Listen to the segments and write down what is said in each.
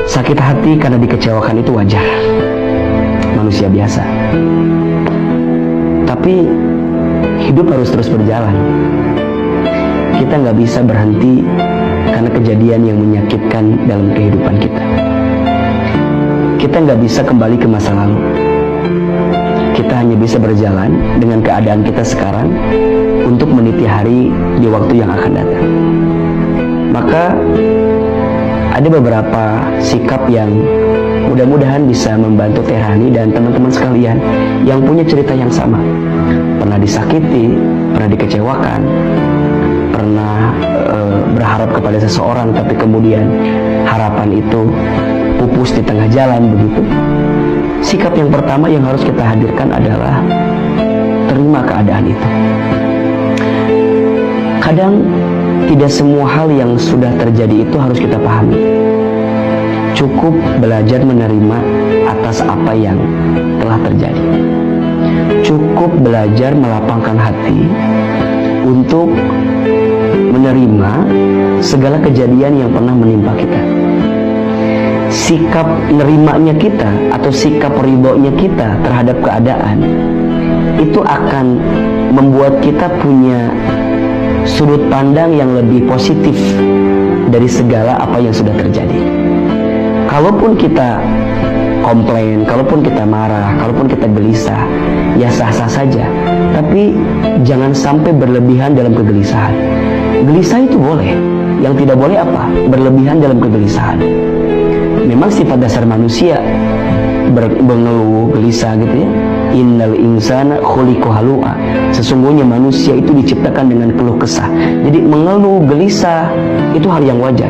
Sakit hati karena dikecewakan itu wajar, manusia biasa. Tapi hidup harus terus berjalan. Kita nggak bisa berhenti karena kejadian yang menyakitkan dalam kehidupan kita. Kita nggak bisa kembali ke masa lalu. Kita hanya bisa berjalan dengan keadaan kita sekarang untuk meniti hari di waktu yang akan datang. Maka ada beberapa sikap yang mudah-mudahan bisa membantu Teh Rani dan teman-teman sekalian yang punya cerita yang sama. Pernah disakiti, pernah dikecewakan, pernah berharap kepada seseorang tapi kemudian harapan itu pupus di tengah jalan begitu. Sikap yang pertama yang harus kita hadirkan adalah terima keadaan itu. Kadang tidak semua hal yang sudah terjadi itu harus kita pahami. Cukup belajar menerima atas apa yang telah terjadi. Cukup belajar melapangkan hati untuk menerima segala kejadian yang pernah menimpa kita. Sikap nerimanya kita atau sikap ridhonya kita terhadap keadaan itu akan membuat kita punya sudut pandang yang lebih positif dari segala apa yang sudah terjadi. Kalaupun kita komplain, kalaupun kita marah, kalaupun kita gelisah, ya sah-sah saja. Tapi jangan sampai berlebihan dalam kegelisahan. Gelisah itu boleh, yang tidak boleh apa? Berlebihan dalam kegelisahan. Memang sifat dasar manusia mengeluh, gelisah gitu ya. Innal insana khuliqa halu'a. Sesungguhnya manusia itu diciptakan dengan keluh kesah. Jadi mengeluh, gelisah itu hal yang wajar.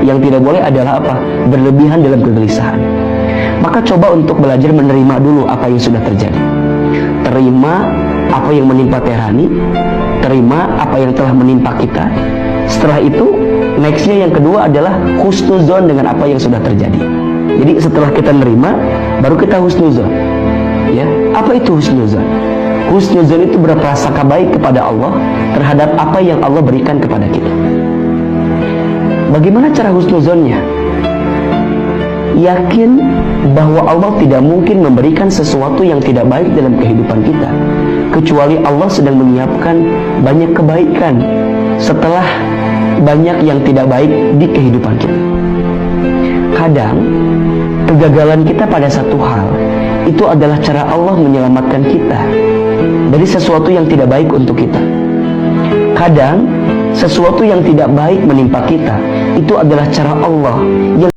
Yang tidak boleh adalah apa? Berlebihan dalam kegelisahan. Maka coba untuk belajar menerima dulu apa yang sudah terjadi. Terima apa yang menimpa Teh Rani, terima apa yang telah menimpa kita. Setelah itu, nextnya yang kedua adalah husnuzon dengan apa yang sudah terjadi. Jadi setelah kita nerima, baru kita husnuzon. Ya, apa itu husnuzon? Husnuzon itu berprasangka baik kepada Allah terhadap apa yang Allah berikan kepada kita. Bagaimana cara husnuzonnya? Yakin bahwa Allah tidak mungkin memberikan sesuatu yang tidak baik dalam kehidupan kita, kecuali Allah sedang menyiapkan banyak kebaikan setelah banyak yang tidak baik di kehidupan kita. Kadang kegagalan kita pada satu hal itu adalah cara Allah menyelamatkan kita dari sesuatu yang tidak baik untuk kita. Kadang sesuatu yang tidak baik menimpa kita itu adalah cara Allah yang